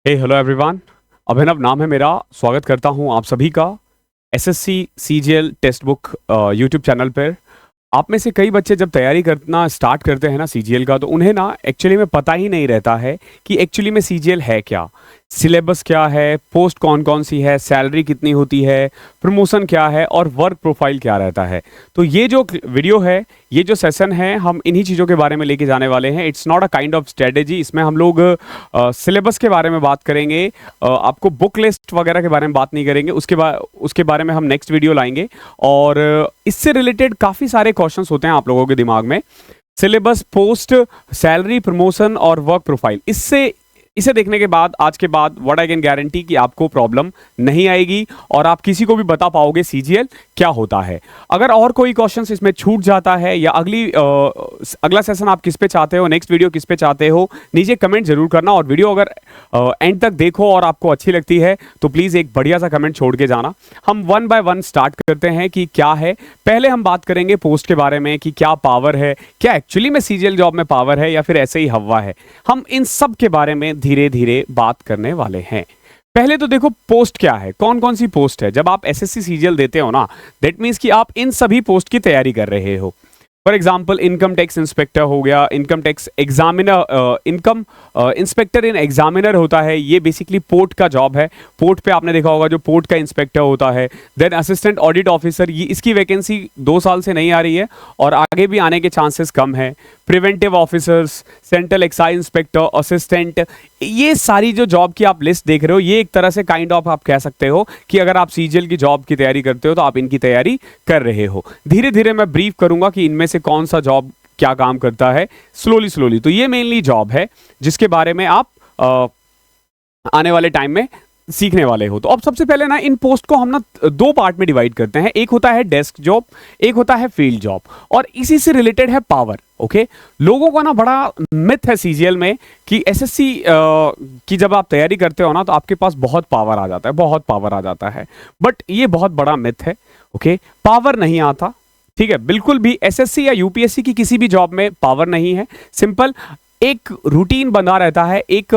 हे hello everyone. अभिनव नाम है मेरा। स्वागत करता हूं आप सभी का SSC CGL text book YouTube channel पर। आप में से कई बच्चे जब तैयारी करना स्टार्ट करते हैं ना सीजीएल का, तो उन्हें ना एक्चुअली में पता ही नहीं रहता है कि एक्चुअली में सीजीएल है क्या, सिलेबस क्या है, पोस्ट कौन कौन सी है, सैलरी कितनी होती है, प्रमोशन क्या है और वर्क प्रोफाइल क्या रहता है। तो ये जो वीडियो है, ये जो सेशन है, हम इन्हीं चीज़ों के बारे में लेके जाने वाले हैं। It's not a kind of strategy. इसमें हम लोग सिलेबस के बारे में बात करेंगे, आपको बुक लिस्ट वगैरह के बारे में बात नहीं करेंगे। उसके बारे में हम नेक्स्ट वीडियो लाएंगे। और इससे रिलेटेड काफ़ी सारे क्वेश्चंस होते हैं आप लोगों के दिमाग में। सिलेबस, पोस्ट, सैलरी, प्रमोशन और वर्क प्रोफाइल, इसे देखने के बाद, आज के बाद, व्हाट आई कैन गारंटी कि आपको प्रॉब्लम नहीं आएगी और आप किसी को भी बता पाओगे सीजीएल क्या होता है। अगर और कोई क्वेश्चन इसमें छूट जाता है या अगला सेशन आप किस पे चाहते हो, नेक्स्ट वीडियो किस पे चाहते हो, नीचे कमेंट जरूर करना। और वीडियो अगर एंड तक देखो और आपको अच्छी लगती है तो प्लीज़ एक बढ़िया सा कमेंट छोड़ के जाना। हम वन बाय वन स्टार्ट करते हैं कि क्या है। पहले हम बात करेंगे पोस्ट के बारे में कि क्या पावर है, क्या एक्चुअली में सीजीएल जॉब में पावर है या फिर ऐसे ही हवा है। हम इन सब के बारे में धीरे धीरे बात करने वाले हैं। पहले तो देखो पोस्ट क्या है, कौन कौन सी पोस्ट है। जब आप एसएससी सीजीएल देते हो ना, दैट मीन्स कि आप इन सभी पोस्ट की तैयारी कर रहे हो। For example income tax inspector हो गया, income tax examiner, income inspector इन एग्जामिनर होता है। ये बेसिकली पोर्ट का जॉब है। पोर्ट पे आपने देखा होगा जो पोर्ट का इंस्पेक्टर होता है। देन असिस्टेंट ऑडिट ऑफिसर, ये इसकी वैकेंसी 2 साल से नहीं आ रही है और आगे भी आने के चांसेस कम है। Preventive officers, central excise inspector, assistant, ये सारी जो जॉब की आप लिस्ट देख रहे हो, ये एक तरह से काइंड ऑफ आप कह सकते हो कि अगर आप सीजीएल की जॉब की तैयारी करते हो तो आप इनकी तैयारी कर रहे हो। धीरे धीरे मैं ब्रीफ करूंगा कि इनमें से कौन सा जॉब क्या काम करता है, स्लोली। तो ये मेनली जॉब है जिसके बारे में आप आने वाले टाइम में सीखने वाले हो। तो अब सबसे पहले ना इन पोस्ट को हम ना 2 पार्ट में डिवाइड करते हैं। एक होता है डेस्क जॉब, एक होता है फील्ड जॉब, और इसी से रिलेटेड है पावर। ओके, लोगों का ना बड़ा मिथ है सीजीएल में कि एसएससी की जब आप तैयारी करते हो ना तो आपके पास बहुत पावर आ जाता है, बहुत पावर आ जाता है। बट ये बहुत बड़ा मिथ है। ओके, पावर नहीं आता, ठीक है, बिल्कुल भी। एसएससी या यूपीएससी की किसी भी जॉब में पावर नहीं है। सिंपल एक रूटीन बना रहता है, एक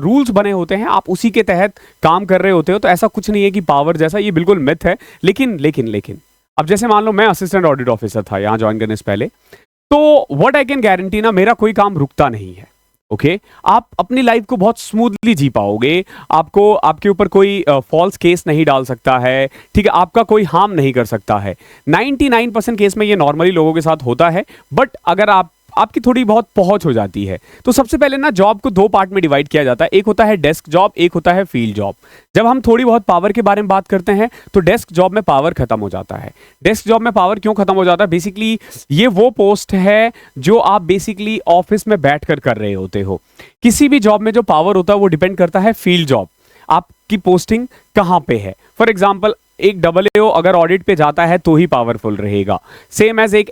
रूल्स बने होते हैं, आप उसी के तहत काम कर रहे होते हो। तो ऐसा कुछ नहीं है कि पावर जैसा, ये बिल्कुल मिथ है। लेकिन अब जैसे मान लो मैं असिस्टेंट ऑडिट ऑफिसर था यहाँ ज्वाइन करने से पहले, तो व्हाट आई कैन गारंटी ना, मेरा कोई काम रुकता नहीं है। ओके, आप अपनी लाइफ को बहुत स्मूथली जी पाओगे। आपको आपके ऊपर कोई फॉल्स केस नहीं डाल सकता है, ठीक है, आपका कोई हार्म नहीं कर सकता है। 99% केस में ये नॉर्मली लोगों के साथ होता है। बट अगर आपकी थोड़ी बहुत पहुंच हो जाती है तो सबसे पहले ना जॉब को 2 पार्ट में डिवाइड किया जाता है। एक होता है डेस्क जॉब, एक होता है फील्ड जॉब। जब हम थोड़ी बहुत पावर के बारे में बात करते हैं तो डेस्क जॉब में पावर खत्म हो जाता है। डेस्क जॉब में पावर क्यों खत्म हो जाता है? बेसिकली ये वो पोस्ट है जो आप बेसिकली ऑफिस में बैठकर कर रहे होते हो। किसी भी जॉब में जो पावर होता है वो डिपेंड करता है फील्ड जॉब, आपकी पोस्टिंग कहां पे है। फॉर एग्जाम्पल एक AA अगर ऑडिट पे जाता है तो ही पावरफुल रहेगा। सेम एज एक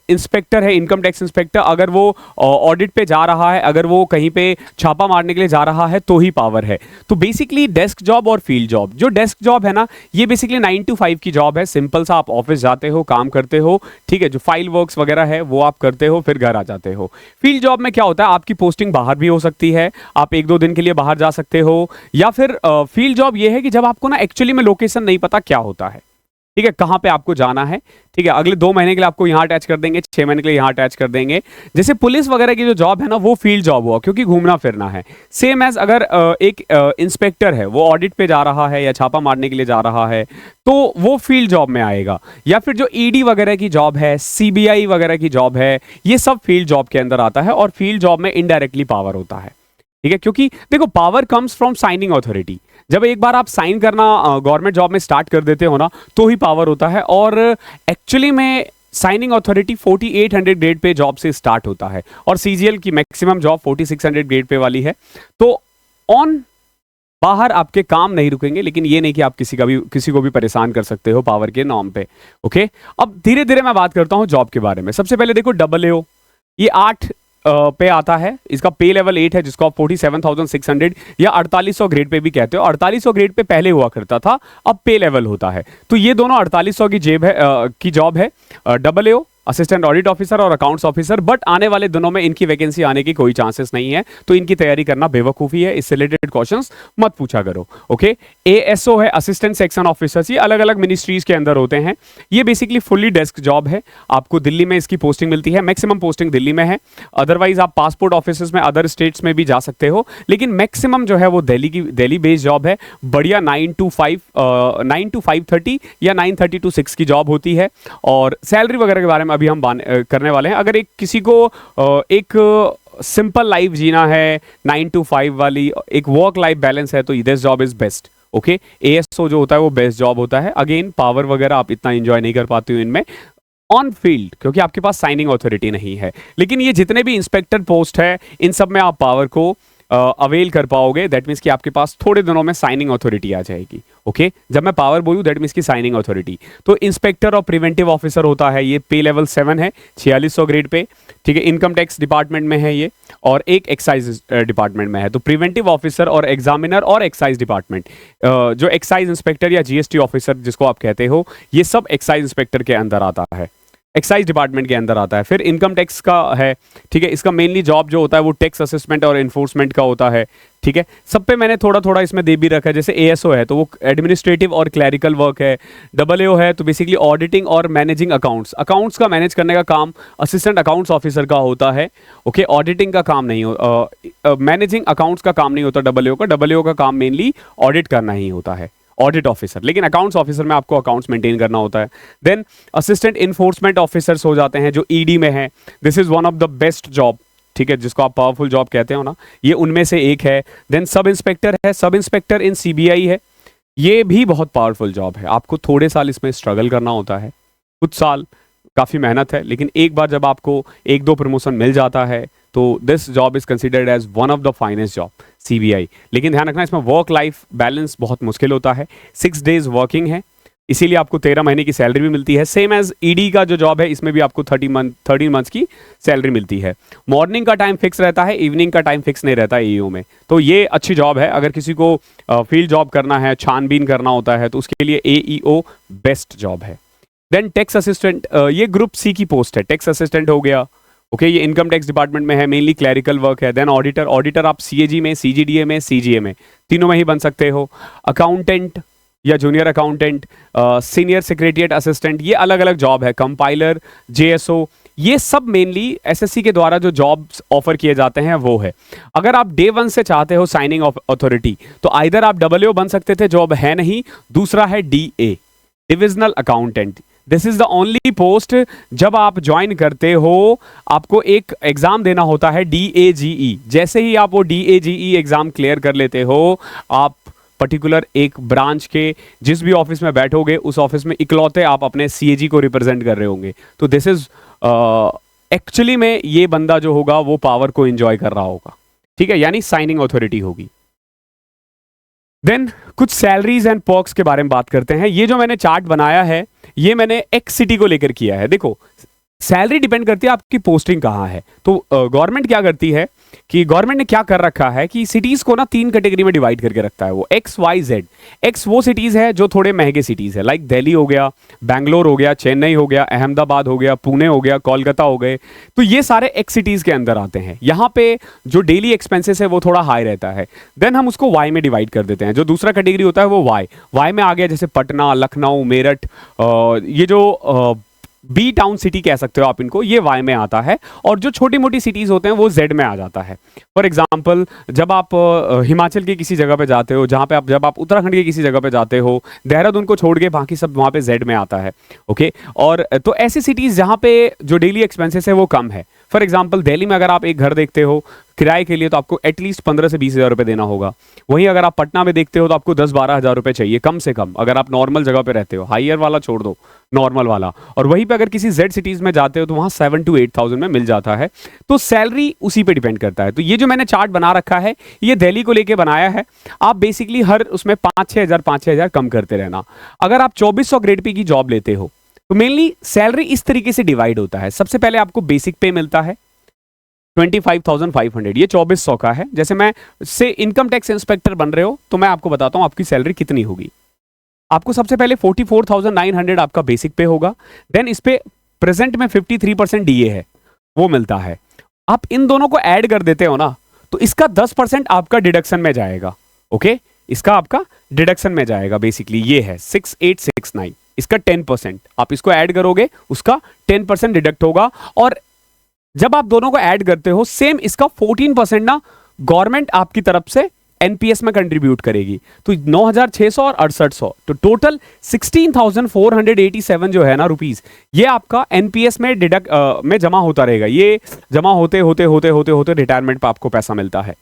इंस्पेक्टर है, इनकम टैक्स इंस्पेक्टर, अगर वो ऑडिट पे जा रहा है, अगर वो कहीं पे छापा मारने के लिए जा रहा है तो ही पावर है। तो बेसिकली डेस्क जॉब और फील्ड जॉब, जो डेस्क जॉब है ना, ये बेसिकली 9 to 5 की जॉब है। सिंपल सा, आप ऑफिस जाते हो, काम करते हो, ठीक है, जो फाइल वर्क्स वगैरह है वो आप करते हो, फिर घर आ जाते हो। फील्ड जॉब में क्या होता है, आपकी पोस्टिंग बाहर भी हो सकती है, आप 1-2 दिन के लिए बाहर जा सकते हो। या फिर फील्ड जॉब ये है कि जब आपको ना एक्चुअली में लोकेशन नहीं पता क्या होता है, ठीक है, कहां पे आपको जाना है, ठीक है, अगले 2 महीने के लिए आपको यहां अटैच कर देंगे, 6 महीने के लिए यहां अटैच कर देंगे। जैसे पुलिस वगैरह की जो जॉब है ना, वो फील्ड जॉब हुआ, क्योंकि घूमना फिरना है। सेम एज अगर एक इंस्पेक्टर है, वो ऑडिट पे जा रहा है या छापा मारने के लिए जा रहा है, तो वो फील्ड जॉब में आएगा। या फिर जो ईडी वगैरह की जॉब है, सीबीआई वगैरह की जॉब है, ये सब फील्ड जॉब के अंदर आता है। और फील्ड जॉब में इनडायरेक्टली पावर होता है, ठीक है, क्योंकि देखो power comes from signing authority. जब एक बार आप साइन करना गवर्नमेंट जॉब में स्टार्ट कर देते हो ना, तो ही पावर होता है। और एक्चुअली में signing authority 4800 grade pay job से स्टार्ट होता है और सीजीएल की मैक्सिमम जॉब 4600 ग्रेड पे वाली है। तो ऑन बाहर आपके काम नहीं रुकेंगे, लेकिन ये नहीं कि आप किसी को भी परेशान कर सकते हो पावर के नाम पे। ओके, अब धीरे धीरे मैं बात करता हूं जॉब के बारे में। सबसे पहले देखो AA, ये 8 पे आता है। इसका पे लेवल 8 है, जिसको आप 47,600 या 4800 ग्रेड पे भी कहते हो। 4800 ग्रेड पे पहले हुआ करता था, अब पे लेवल होता है। तो ये दोनों 4800 की जॉब है AA। असिस्टेंट ऑडिट ऑफिसर और अकाउंट्स ऑफिसर, बट आने वाले दिनों में इनकी वैकेंसी आने की कोई चांसेस नहीं है, तो इनकी तैयारी करना बेवकूफ़ी है, इससे रिलेटेड क्वेश्चंस मत पूछा करो। ओके, एएसओ है असिस्टेंट सेक्शन ऑफिसर्स, ये अलग अलग मिनिस्ट्रीज के अंदर होते हैं। ये बेसिकली फुल्ली डेस्क जॉब है, आपको दिल्ली में इसकी पोस्टिंग मिलती है, मैक्सिमम पोस्टिंग दिल्ली में है। अदरवाइज आप पासपोर्ट ऑफिस में अदर स्टेट्स में भी जा सकते हो, लेकिन मैक्सिमम जो है वो दिल्ली बेस्ड जॉब है। बढ़िया 9 to 5:30 या 9:30 to 6 की जॉब होती है। और सैलरी वगैरह के बारे में अभी हम करने वाले हैं। अगर एक किसी को एक सिंपल लाइफ जीना है, 9 to 5 वाली एक वर्क लाइफ बैलेंस है, तो this job is best. Okay, ASO जो होता है वो बेस्ट जॉब होता है। अगेन पावर वगैरह आप इतना एंजॉय नहीं कर पाते हो इनमें ऑन फील्ड, क्योंकि आपके पास साइनिंग अथॉरिटी नहीं है। लेकिन ये जितने भी इंस्पेक्टर पोस्ट है, इन सब में आप पावर को अवेल कर पाओगे। दैट मीन्स कि आपके पास थोड़े दिनों में साइनिंग अथॉरिटी आ जाएगी। ओके, जब मैं पावर बोलूँ दैट मीन्स की साइनिंग अथॉरिटी। तो इंस्पेक्टर और प्रिवेंटिव ऑफिसर होता है, ये पे लेवल 7 है, 4600 ग्रेड पे। ठीक है, इनकम टैक्स डिपार्टमेंट में है ये, और एक एक्साइज डिपार्टमेंट में है। तो प्रिवेंटिव ऑफिसर और एग्जामिनर और एक्साइज डिपार्टमेंट, जो एक्साइज इंस्पेक्टर या जीएसटी ऑफिसर जिसको आप कहते हो, ये सब एक्साइज इंस्पेक्टर के अंदर आता है, एक्साइज डिपार्टमेंट के अंदर आता है। फिर इनकम टैक्स का है। ठीक है, इसका मेनली जॉब जो होता है वो टैक्स असेसमेंट और इन्फोर्समेंट का होता है। ठीक है, सब पे मैंने थोड़ा थोड़ा इसमें दे भी रखा है। जैसे एएसओ है तो वो एडमिनिस्ट्रेटिव और क्लैरिकल वर्क है। डबल है तो बेसिकली ऑडिटिंग और मैनेजिंग अकाउंट्स का मैनेज करने का काम असिस्टेंट अकाउंट्स ऑफिसर का होता है। ओके, ऑडिटिंग का काम नहीं हो, मैनेजिंग अकाउंट्स का काम नहीं होता डबल का काम मेनली ऑडिट करना ही होता है, ऑडिट ऑफिसर। लेकिन अकाउंट्स ऑफिसर में आपको अकाउंट्स मेंटेन करना होता है। देन असिस्टेंट इन्फोर्समेंट ऑफिसर्स हो जाते हैं जो ईडी में है। This is one of the best job. ठीक है, जिसको आप पावरफुल जॉब कहते हो ना, ये उनमें से एक है। देन सब इंस्पेक्टर है, सब इंस्पेक्टर इन सीबीआई है, ये भी बहुत पावरफुल जॉब है। आपको थोड़े साल इसमें स्ट्रगल करना होता है, कुछ साल काफ़ी मेहनत है, लेकिन एक बार जब आपको 1-2 प्रमोशन मिल जाता है तो this job is considered as one of the finest job CBI. लेकिन ध्यान रखना, इसमें वर्क लाइफ बैलेंस बहुत मुश्किल होता है। 6 डेज वर्किंग है, इसीलिए आपको 13 महीने की सैलरी भी मिलती है। सेम एज ईडी का जो जॉब है, इसमें भी आपको 13 मंथ्स की सैलरी मिलती है। मॉर्निंग का टाइम फिक्स रहता है, इवनिंग का टाइम फिक्स नहीं रहता है एईओ में। तो ये अच्छी जॉब है। अगर किसी को फील्ड जॉब करना है, छानबीन करना होता है, तो उसके लिए एईओ बेस्ट जॉब है। देन टैक्स असिस्टेंट, ये ग्रुप सी की पोस्ट है, टैक्स असिस्टेंट हो गया। ओके, ये इनकम टैक्स डिपार्टमेंट में है, मेनली क्लैरिकल वर्क है। देन ऑडिटर आप सीएजी में, सीजीडीए में, सीजीए में, तीनों में ही बन सकते हो। अकाउंटेंट या junior accountant, senior secretariat assistant, ये अलग अलग जॉब है। कंपाइलर, जेएसओ, ये सब मेनली एसएससी के द्वारा जो जॉब्स ऑफर किए जाते हैं वो है। अगर आप डे 1 से चाहते हो साइनिंग अथॉरिटी, तो आइदर आप डबलओ बन सकते थे, जॉब है नहीं। दूसरा है DA, divisional accountant. This is the only post, जब आप ज्वाइन करते हो आपको एक एग्जाम देना होता है, डीएजीई। जैसे ही आप वो डीएजीई एग्जाम क्लियर कर लेते हो, आप पर्टिकुलर एक ब्रांच के जिस भी ऑफिस में बैठोगे, उस ऑफिस में इकलौते आप अपने सीएजी को रिप्रेजेंट कर रहे होंगे। तो दिस इज एक्चुअली में ये बंदा जो होगा वो पावर को एंजॉय कर रहा होगा। ठीक है, यानी साइनिंग अथॉरिटी होगी। देन कुछ सैलरीज एंड पर्क्स के बारे में बात करते हैं। ये जो मैंने चार्ट बनाया है, ये मैंने एक्स सिटी को लेकर किया है। देखो, सैलरी डिपेंड करती है आपकी पोस्टिंग कहाँ है। तो गवर्नमेंट क्या करती है कि गवर्नमेंट ने क्या कर रखा है कि सिटीज को ना 3 कैटेगरी में डिवाइड करके रखता है, वो एक्स वाई जेड। एक्स वो सिटीज है जो थोड़े महंगे सिटीज है, लाइक दिल्ली हो गया, बैंगलोर हो गया, चेन्नई हो गया, अहमदाबाद हो गया, पुणे हो गया, कोलकाता हो गए। तो ये सारे एक्स सिटीज के अंदर आते हैं। यहाँ पे जो डेली एक्सपेंसेस है वो थोड़ा हाई रहता है। देन हम उसको वाई में डिवाइड कर देते हैं। जो दूसरा कैटेगरी होता है वो वाई में आ गया, जैसे पटना, लखनऊ, मेरठ, ये जो बी टाउन सिटी कह सकते हो आप इनको, ये वाई में आता है। और जो छोटी मोटी सिटीज होते हैं वो जेड में आ जाता है। फॉर एग्जाम्पल, जब आप हिमाचल के किसी जगह पे जाते हो, जब आप उत्तराखंड के किसी जगह पे जाते हो, देहरादून को छोड़ के बाकी सब वहाँ पे जेड में आता है। ओके, और तो ऐसी सिटीज जहाँ पे जो डेली एक्सपेंसेस है वो कम है। फॉर एग्जाम्पल, दिल्ली में अगर आप एक घर देखते हो किराए के लिए, तो आपको एटलीस्ट 15 से 20 हज़ार रुपये देना होगा। वहीं अगर आप पटना में देखते हो तो आपको 10-12 हज़ार रुपये चाहिए कम से कम, अगर आप नॉर्मल जगह पे रहते हो। हाइयर वाला छोड़ दो, नॉर्मल वाला। और वहीं पे अगर किसी जेड सिटीज़ में जाते हो तो वहाँ 7 to 8 थाउजेंड में मिल जाता है। तो सैलरी उसी पे डिपेंड करता है। तो ये जो मैंने चार्ट बना रखा है, ये दिल्ली को लेके बनाया है। आप बेसिकली हर उसमें 5-6 हज़ार कम करते रहना। अगर आप 2400 ग्रेड पे की जॉब लेते हो तो मेनली सैलरी इस तरीके से डिवाइड होता है। सबसे पहले आपको बेसिक पे मिलता है 25,500, ये 2400 का है। जैसे मैं से इनकम टैक्स इंस्पेक्टर बन रहे हो तो मैं आपको बताता हूं आपकी सैलरी कितनी होगी। आपको सबसे पहले 44,900 आपका बेसिक पे होगा। देन इस पे प्रेजेंट में 53% डीए है वो मिलता है। आप इन दोनों को ऐड कर देते हो ना, तो इसका 10% आपका डिडक्शन में जाएगा। ओके, इसका आपका डिडक्शन में जाएगा। बेसिकली ये है 6869, इसका 10% आप इसको ऐड करोगे, उसका 10% डिडक्ट होगा। और जब आप दोनों को ऐड करते हो, सेम इसका 14% ना गवर्नमेंट आपकी तरफ से एनपीएस में कंट्रीब्यूट करेगी। तो 9600 और 6800, तो टोटल 16487 जो है ना रुपीस, ये आपका एनपीएस में डिडक्ट में जमा होता रहेगा। ये जमा होते होते होते होते होते रिटायरमेंट पे आपको पैसा मिलता है।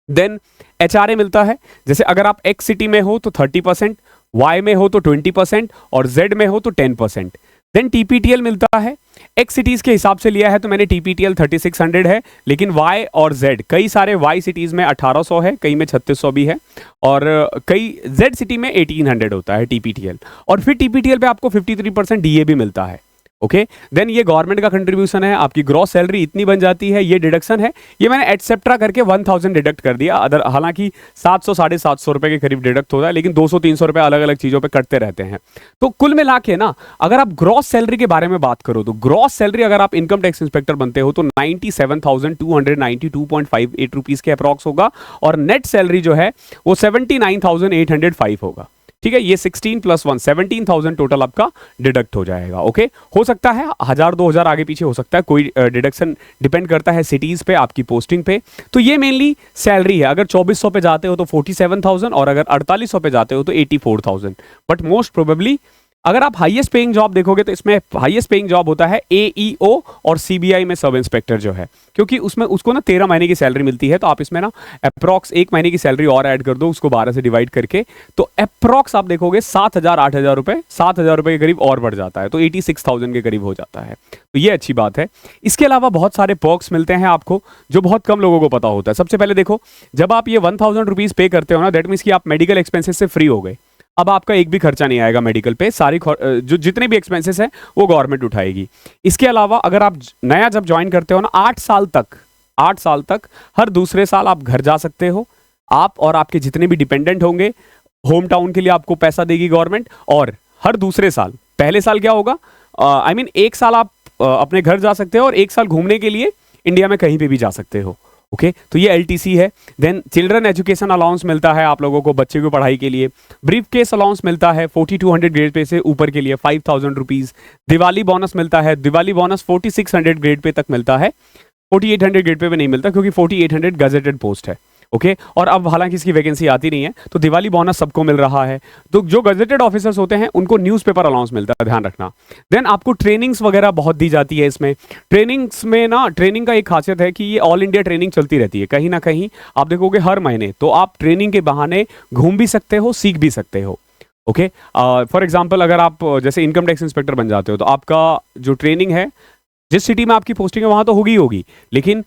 देन एचआरए मिलता है। जैसे अगर आप एक्स सिटी में हो तो 30%, वाई में हो तो 20% और जेड में हो तो 10%। देन टीपीटीएल मिलता है। एक्स सिटीज के हिसाब से लिया है तो मैंने टीपीटीएल 3600 है, लेकिन वाई और जेड, कई सारे वाई सिटीज में 1800 है, कई में 3600 भी है, और कई जेड सिटी में 1800 होता है टीपीटीएल। और फिर टीपीटीएल पे आपको 53% डीए भी मिलता है। ओके, देन ये गवर्नमेंट का कंट्रीब्यूशन है। आपकी ग्रॉस सैलरी इतनी बन जाती है, ये डिडक्शन है। ये मैंने एटसेप्ट्रा करके 1000 डिडक्ट कर दिया। अदर हालांकि 700 750 रुपए के करीब डिडक्ट होता है, लेकिन 200-300 रुपए अलग अलग चीजों पे कटते रहते हैं। तो कुल मिला के ना, अगर आप ग्रॉस सैलरी के बारे में बात करो तो ग्रॉस सैलरी अगर आप इनकम टैक्स इंस्पेक्टर बनते हो तो 97,292.58 रुपीज के अप्रॉक्स होगा, और नेट सैलरी जो है वो 79,805 होगा। ठीक है, ये 16 + 1 17,000 टोटल आपका डिडक्ट हो जाएगा। ओके, हो सकता है 1000-2000 आगे पीछे हो सकता है, कोई डिडक्शन डिपेंड करता है सिटीज पे, आपकी पोस्टिंग पे। तो ये मेनली सैलरी है। अगर 2400 पे जाते हो तो 47,000, और अगर 4800 पे जाते हो तो 84,000। बट मोस्ट प्रोबेबली अगर आप हाईएस्ट पेइंग जॉब देखोगे तो इसमें हाईएस्ट पेइंग जॉब होता है एईओ और सीबीआई में सब इंस्पेक्टर जो है, क्योंकि उसमें उसको ना 13 महीने की सैलरी मिलती है। तो आप इसमें ना अप्रॉक्स 1 महीने की सैलरी और ऐड कर दो, उसको 12 से डिवाइड करके, तो अप्रॉक्स आप देखोगे 7,000-8,000 रुपए, 7,000 रुपए के करीब और बढ़ जाता है, तो 86,000 के करीब हो जाता है। तो ये अच्छी बात है। इसके अलावा बहुत सारे पर्क्स मिलते हैं आपको, जो बहुत कम लोगों को पता होता है। सबसे पहले देखो, जब आप ये 1000 रुपीज पे करते हो ना, दैट मीन्स कि आप मेडिकल एक्सपेंसेस से फ्री हो गए। अब आपका एक भी खर्चा नहीं आएगा मेडिकल पे, सारी जो जितने भी एक्सपेंसेस हैं वो गवर्नमेंट उठाएगी। इसके अलावा अगर आप नया जब ज्वाइन करते हो ना, 8 साल तक हर दूसरे साल आप घर जा सकते हो। आप और आपके जितने भी डिपेंडेंट होंगे, होम टाउन के लिए आपको पैसा देगी गवर्नमेंट। और हर दूसरे साल, पहले साल क्या होगा, आई मीन 1 साल आप अपने घर जा सकते हो, और 1 साल घूमने के लिए इंडिया में कहीं पे भी जा सकते हो। ओके, तो ये एलटीसी है। देन चिल्ड्रन एजुकेशन अलाउंस मिलता है आप लोगों को बच्चे की पढ़ाई के लिए। ब्रीफ केस अलाउंस मिलता है 4200 ग्रेड पे से ऊपर के लिए 5000 रुपीज। दिवाली बोनस मिलता है। दिवाली बोनस 4600 ग्रेड पे तक मिलता है, 4800 ग्रेड पे नहीं मिलता, क्योंकि 4800 गजेटेड पोस्ट है। ओके, और अब हालांकि इसकी वैकेंसी आती नहीं है, तो दिवाली बोनस सबको मिल रहा है। तो जो गजेटेड ऑफिसर्स होते हैं उनको न्यूज़पेपर अलाउंस मिलता है, ध्यान रखना। देन आपको ट्रेनिंग्स वगैरह बहुत दी जाती है इसमें। ट्रेनिंग्स में ना, ट्रेनिंग का एक खासियत है कि ये ऑल इंडिया ट्रेनिंग चलती रहती है, कहीं ना कहीं आप देखोगे हर महीने। तो आप ट्रेनिंग के बहाने घूम भी सकते हो, सीख भी सकते हो। ओके, फॉर एग्जाम्पल अगर आप जैसे इनकम टैक्स इंस्पेक्टर बन जाते हो, तो आपका जो ट्रेनिंग है, जिस सिटी में आपकी पोस्टिंग है वहां तो होगी, लेकिन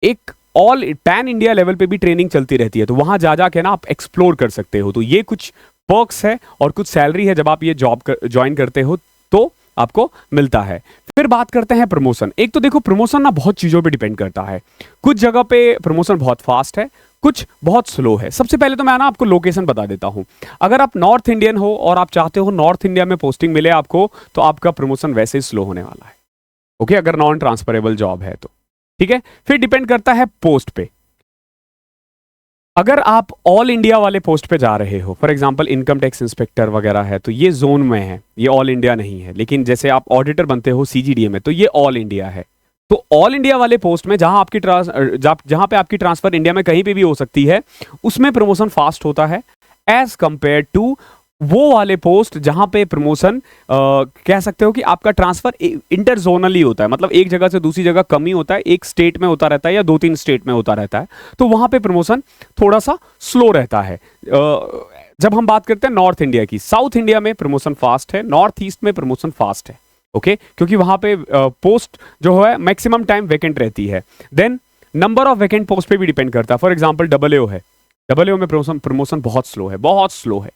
एक ऑल पैन इंडिया लेवल पे भी ट्रेनिंग चलती रहती है। तो वहां जा जाके ना आप एक्सप्लोर कर सकते हो। तो ये कुछ पर्क्स है और कुछ सैलरी है जब आप ये जॉब ज्वाइन करते हो तो आपको मिलता है। फिर बात करते हैं प्रमोशन। एक तो देखो, प्रमोशन ना बहुत चीजों पे डिपेंड करता है। कुछ जगह पे प्रमोशन बहुत फास्ट है, कुछ बहुत स्लो है। सबसे पहले तो मैं ना आपको लोकेशन बता देता हूं। अगर आप नॉर्थ इंडियन हो और आप चाहते हो नॉर्थ इंडिया में पोस्टिंग मिले आपको, तो आपका प्रमोशन वैसे ही स्लो होने वाला है। ओके, अगर नॉन ट्रांसफरेबल जॉब है तो ठीक है। फिर डिपेंड करता है पोस्ट पे। अगर आप ऑल इंडिया वाले पोस्ट पे जा रहे हो, for example income tax inspector वगैरह है, तो ये जोन में है, ये ऑल इंडिया नहीं है। लेकिन जैसे आप ऑडिटर बनते हो सीजीडीए में, तो ये ऑल इंडिया है। तो ऑल इंडिया वाले पोस्ट में जहां पे आपकी ट्रांसफर इंडिया में कहीं पे भी हो सकती है, उसमें प्रमोशन फास्ट होता है एज कंपेयर टू वो वाले पोस्ट जहां पे प्रमोशन कह सकते हो कि आपका ट्रांसफर इंटरजोनली होता है। मतलब एक जगह से दूसरी जगह कम ही होता है, एक स्टेट में होता रहता है या 2-3 स्टेट में होता रहता है। तो वहां पे प्रमोशन थोड़ा सा स्लो रहता है। जब हम बात करते हैं नॉर्थ इंडिया की, साउथ इंडिया में प्रमोशन फास्ट है, नॉर्थ ईस्ट में प्रमोशन फास्ट है। ओके, क्योंकि वहां पे पोस्ट जो है मैक्सिमम टाइम वैकेंट रहती है। Then number of vacant post पे भी डिपेंड करता है। फॉर एग्जाम्पल डबलएओ है, डबलएओ में प्रमोशन बहुत स्लो है, बहुत स्लो है।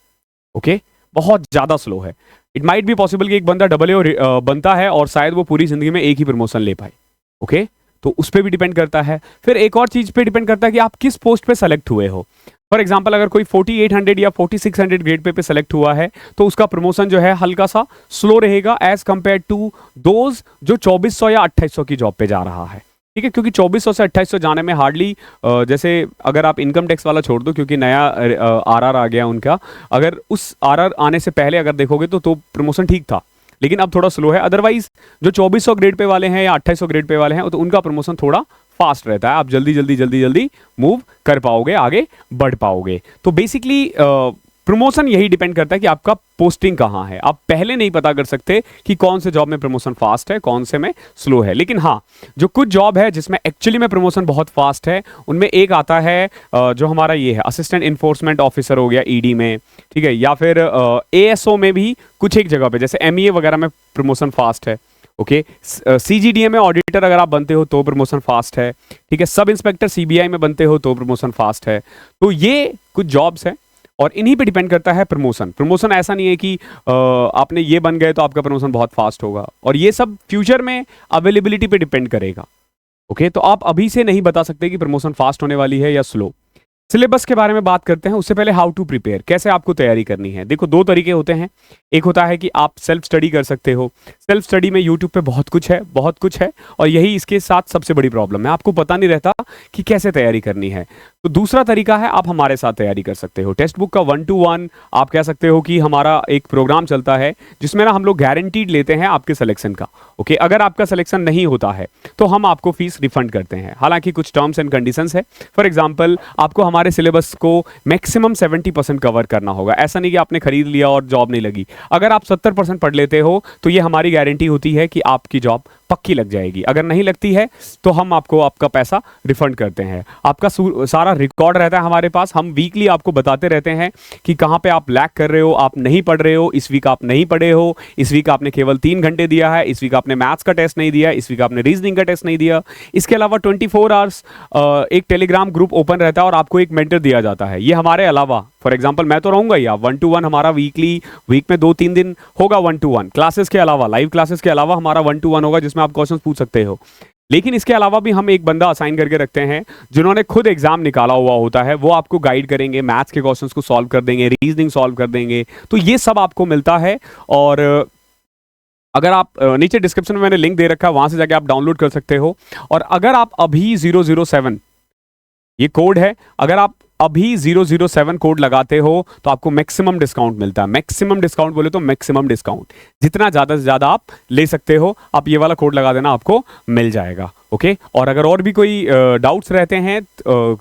ओके, बहुत ज्यादा स्लो है। इट माइट बी पॉसिबल कि एक बंदा डबलएओ बनता है और शायद वो पूरी जिंदगी में एक ही प्रमोशन ले पाए। ओके, तो उस पर भी डिपेंड करता है। फिर एक और चीज पे डिपेंड करता है कि आप किस पोस्ट पे सेलेक्ट हुए हो। फॉर एग्जाम्पल अगर कोई 4800 या 4600 ग्रेड पे सेलेक्ट हुआ है तो उसका प्रमोशन जो है हल्का सा स्लो रहेगा एज कंपेयर टू दोज जो 2400 या 2800 की जॉब पे जा रहा है। ठीक है, क्योंकि 2400 से 2800 जाने में हार्डली, जैसे अगर आप इनकम टैक्स वाला छोड़ दो क्योंकि नया आरआर आ गया उनका, अगर उस आरआर आने से पहले अगर देखोगे तो प्रमोशन ठीक था, लेकिन अब थोड़ा स्लो है। अदरवाइज जो 2400 ग्रेड पे वाले हैं या 2800 ग्रेड पे वाले हैं तो उनका प्रमोशन थोड़ा फास्ट रहता है, आप जल्दी जल्दी जल्दी जल्दी मूव कर पाओगे, आगे बढ़ पाओगे। तो बेसिकली प्रमोशन यही डिपेंड करता है कि आपका पोस्टिंग कहाँ है। आप पहले नहीं पता कर सकते कि कौन से जॉब में प्रमोशन फास्ट है, कौन से में स्लो है। लेकिन हाँ, जो कुछ जॉब है जिसमें एक्चुअली में प्रमोशन बहुत फास्ट है, उनमें एक आता है जो हमारा ये है असिस्टेंट इन्फोर्समेंट ऑफिसर हो गया ईडी में, ठीक है, या फिर एएसओ में भी कुछ एक जगह पे, जैसे एमईए वगैरह में प्रमोशन फास्ट है। ओके, सीजीडीए में ऑडिटर अगर आप बनते हो तो प्रमोशन फास्ट है। ठीक है, सब इंस्पेक्टर सीबीआई में बनते हो तो प्रमोशन फास्ट है। तो ये कुछ जॉब्स हैं और इन्हीं पे डिपेंड करता है प्रमोशन। प्रमोशन ऐसा नहीं है कि आपने ये बन गए तो आपका प्रमोशन बहुत फास्ट होगा, और ये सब फ्यूचर में अवेलेबिलिटी पे डिपेंड करेगा। ओके, तो आप अभी से नहीं बता सकते कि प्रमोशन फास्ट होने वाली है या स्लो। सिलेबस के बारे में बात करते हैं, उससे पहले हाउ टू प्रिपेयर, कैसे आपको तैयारी करनी है। देखो, दो तरीके होते हैं। एक होता है कि आप सेल्फ स्टडी कर सकते हो। सेल्फ स्टडी में यूट्यूब पे बहुत कुछ है, बहुत कुछ है, और यही इसके साथ सबसे बड़ी प्रॉब्लम है, आपको पता नहीं रहता कि कैसे तैयारी करनी है। तो दूसरा तरीका है, आप हमारे साथ तैयारी कर सकते हो। टेक्स्ट बुक का 1 to 1 आप कह सकते हो कि हमारा एक प्रोग्राम चलता है जिसमें ना हम लोग गारंटीड लेते हैं आपके सिलेक्शन का। ओके, अगर आपका सिलेक्शन नहीं होता है तो हम आपको फीस रिफंड करते हैं, हालांकि कुछ टर्म्स एंड कंडीशंस है। फॉर एग्जांपल, आपको हमारे सिलेबस को मैक्सिमम 70% कवर करना होगा। ऐसा नहीं कि आपने खरीद लिया और जॉब नहीं लगी। अगर आप 70% पढ़ लेते हो तो ये हमारी गारंटी होती है कि आपकी जॉब पक्की लग जाएगी। अगर नहीं लगती है तो हम आपको आपका पैसा रिफंड करते हैं। आपका सारा रिकॉर्ड रहता है हमारे पास। हम वीकली आपको बताते रहते हैं कि कहाँ पे आप लैग कर रहे हो, आप नहीं पढ़ रहे हो, इस वीक आप नहीं पढ़े हो, इस वीक आपने केवल 3 घंटे दिया है, इस वीक आपने मैथ्स का टेस्ट नहीं दिया, इस वीक आपने रीजनिंग का टेस्ट नहीं दिया। इसके अलावा 24 आवर्स एक टेलीग्राम ग्रुप ओपन रहता है और आपको एक मेंटर दिया जाता है। ये हमारे अलावा, फॉर एग्जाम्पल मैं तो रहूंगा ही, आप 1 to 1 हमारा वीकली, वीक में 2-3 दिन होगा 1 to 1 क्लासेस के अलावा, लाइव क्लासेस के अलावा हमारा 1 to 1 होगा जिसमें आप क्वेश्चन पूछ सकते हो। लेकिन इसके अलावा भी हम एक बंदा असाइन करके रखते हैं जिन्होंने खुद एग्जाम निकाला हुआ होता है, वो आपको गाइड करेंगे, मैथ्स के क्वेश्चंस को सॉल्व कर देंगे, रीजनिंग सॉल्व कर देंगे। तो ये सब आपको मिलता है। और अगर आप नीचे डिस्क्रिप्शन में मैंने लिंक दे रखा है, वहां से जाके आप डाउनलोड कर सकते हो। और अगर आप अभी 007 ये कोड है, अगर आप अभी 007 कोड लगाते हो तो आपको मैक्सिमम डिस्काउंट मिलता है। मैक्सिमम डिस्काउंट बोले तो मैक्सिमम डिस्काउंट, जितना ज़्यादा से ज़्यादा आप ले सकते हो, आप ये वाला कोड लगा देना, आपको मिल जाएगा। ओके, और अगर और भी कोई डाउट्स रहते हैं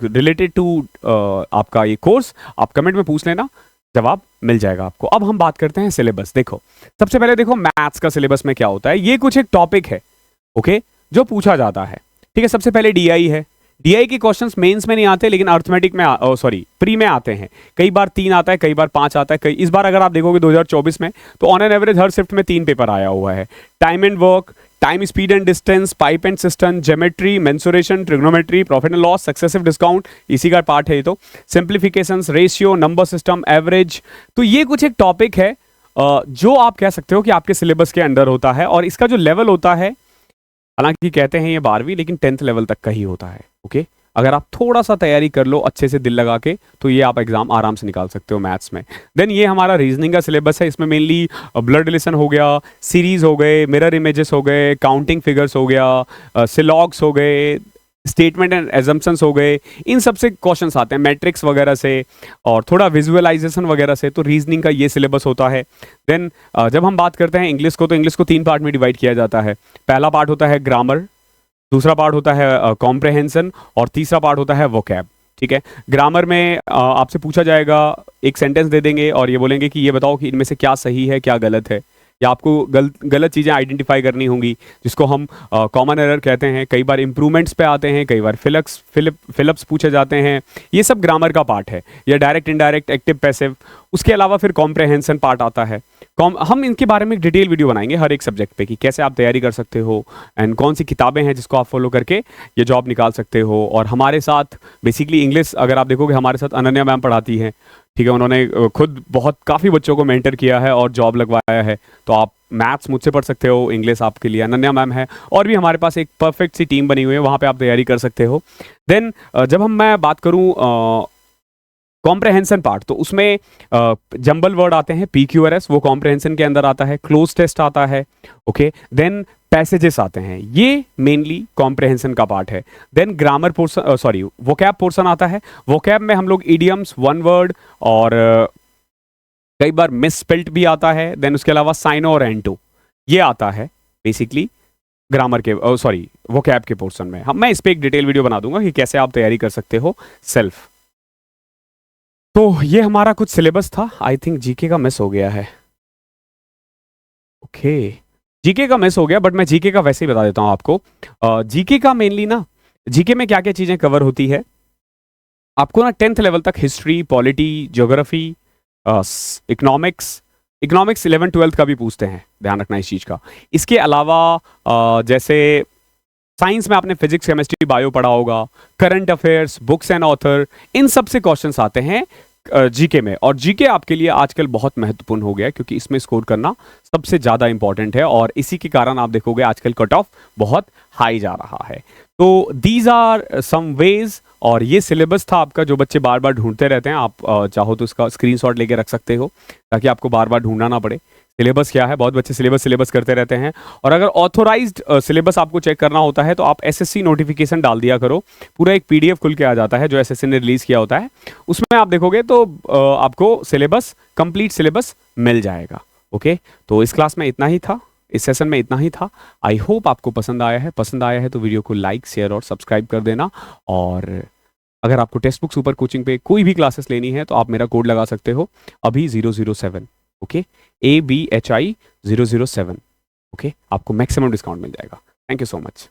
रिलेटेड टू आपका ये कोर्स, आप कमेंट में पूछ लेना, जवाब मिल जाएगा आपको। अब हम बात करते हैं सिलेबस। देखो, सबसे पहले देखो मैथ्स का सिलेबस में क्या होता है। ये कुछ एक टॉपिक है, ओके, जो पूछा जाता है। ठीक है, सबसे पहले डीआई है। डीआई के क्वेश्चंस मेंस में नहीं आते, लेकिन अर्थमेटिक में प्री में आते हैं। कई बार 3 आता है, कई बार 5 आता है। इस बार अगर आप देखोगे 2024 में, तो on an average her shift में 3 पेपर आया हुआ है। Time and work, time speed and distance, pipe and system, geometry, mensuration, trigonometry, profit and loss, successive discount, इसी का पार्ट है ये। तो simplifications, ratio, number system, average. तो ये कुछ एक टॉपिक है जो आप कह सकते हो कि आपके सिलेबस के अंडर होता है। और इसका जो लेवल होता है, हालांकि कहते हैं ये 12वीं, लेकिन 10th लेवल तक का ही होता है। ओके, अगर आप थोड़ा सा तैयारी कर लो अच्छे से दिल लगा के, तो ये आप एग्जाम आराम से निकाल सकते हो मैथ्स में। देन ये हमारा रीजनिंग का सिलेबस है। इसमें मेनली ब्लड रिलेशन हो गया, सीरीज हो गए, मिरर इमेजेस हो गए, काउंटिंग फिगर्स हो गया, सिलॉग्स हो गए, स्टेटमेंट एंड एजम्पशंस हो गए, इन सब से क्वेश्चंस आते हैं, मैट्रिक्स वगैरह से, और थोड़ा विजुअलाइजेशन वगैरह से। तो रीजनिंग का ये सिलेबस होता है। देन जब हम बात करते हैं इंग्लिश को, तो इंग्लिश को 3 पार्ट में डिवाइड किया जाता है। पहला पार्ट होता है ग्रामर, दूसरा पार्ट होता है कॉम्प्रहेंशन, और तीसरा पार्ट होता है वोकैब। ठीक है, ग्रामर में आपसे पूछा जाएगा, एक सेंटेंस दे देंगे और ये बोलेंगे कि ये बताओ कि इनमें से क्या सही है, क्या गलत है, या आपको गलत चीज़ें आइडेंटिफाई करनी होंगी, जिसको हम कॉमन एरर कहते हैं। कई बार इंप्रूवमेंट्स पे आते हैं, कई बार फिलअप्स पूछे जाते हैं। ये सब ग्रामर का पार्ट है, या डायरेक्ट, इनडायरेक्ट, एक्टिव, पैसिव। उसके अलावा फिर कॉम्प्रहेंशन पार्ट आता है। हम इनके बारे में एक डिटेल वीडियो बनाएंगे हर एक सब्जेक्ट पे, कि कैसे आप तैयारी कर सकते हो एंड कौन सी किताबें हैं जिसको आप फॉलो करके ये जॉब निकाल सकते हो। और हमारे साथ बेसिकली इंग्लिश, अगर आप देखोगे हमारे साथ अनन्या मैम पढ़ाती हैं। ठीक है, उन्होंने खुद काफ़ी बच्चों को मेंटर किया है और जॉब लगवाया है। तो आप मैथ्स मुझसे पढ़ सकते हो, इंग्लिश आपके लिए अनन्या मैम है, और भी हमारे पास एक परफेक्ट सी टीम बनी हुई है, वहाँ पे आप तैयारी कर सकते हो। देन जब मैं बात करूँ कॉम्प्रहेंशन पार्ट, तो उसमें जंबल वर्ड आते हैं, PQRS, वो कॉम्प्रहेंशन के अंदर आता है। क्लोज टेस्ट आता है, ओके। देन पैसेजेस आते हैं, ये मेनली कॉम्प्रहेंशन का पार्ट है। Then grammar portion, sorry, vocab portion आता है। वोकैब में हम लोग इडियम्स, वन वर्ड और कई बार मिस स्पेल्ट भी आता है। देन उसके अलावा साइनो और एंटो, ये आता है बेसिकली ग्रामर के, सॉरी, वोकैब के पोर्शन में। हम, मैं इस पे एक डिटेल वीडियो बना दूंगा कि कैसे आप तैयारी कर सकते हो सेल्फ। तो ये हमारा कुछ सिलेबस था। आई थिंक जीके का मिस हो गया है, ओके। जीके का मिस हो गया, बट मैं जीके का वैसे ही बता देता हूं आपको। जीके का मेनली ना, जीके में क्या क्या चीजें कवर होती है आपको ना, 10th लेवल तक history, polity, geography, economics, economics 11th 12th का भी पूछते हैं, ध्यान रखना इस चीज का। इसके अलावा जैसे साइंस में आपने फिजिक्स, केमिस्ट्री, बायो पढ़ा होगा, current affairs, books and author, इन सब से क्वेश्चंस आते हैं जीके में। और जीके आपके लिए आजकल बहुत महत्वपूर्ण हो गया है, क्योंकि इसमें स्कोर करना सबसे ज्यादा इंपॉर्टेंट है, और इसी के कारण आप देखोगे आजकल कट ऑफ बहुत हाई जा रहा है। तो दीज आर सम वेज, और ये सिलेबस था आपका जो बच्चे बार बार ढूंढते रहते हैं। आप चाहो तो इसका स्क्रीनशॉट लेके रख सकते हो, ताकि आपको बार बार ढूंढना ना पड़े। सिलेबस क्या है, बहुत बच्चे सिलेबस करते रहते हैं। और अगर ऑथोराइज्ड सिलेबस आपको चेक करना होता है, तो आप एसएससी नोटिफिकेशन डाल दिया करो, पूरा एक पीडीएफ खुल के आ जाता है जो एसएससी ने रिलीज किया होता है। उसमें आप देखोगे तो आपको सिलेबस, कंप्लीट सिलेबस मिल जाएगा, ओके। तो इस क्लास में इतना ही था, इस सेशन में इतना ही था। आई होप आपको पसंद आया है। पसंद आया है तो वीडियो को लाइक, शेयर और सब्सक्राइब कर देना। और अगर आपको टेक्स्ट बुक सुपर कोचिंग पे कोई भी क्लासेस लेनी है, तो आप मेरा कोड लगा सकते हो अभी 007, ओके, ABHI 007, ओके। आपको मैक्सिमम डिस्काउंट मिल जाएगा। Thank you so much.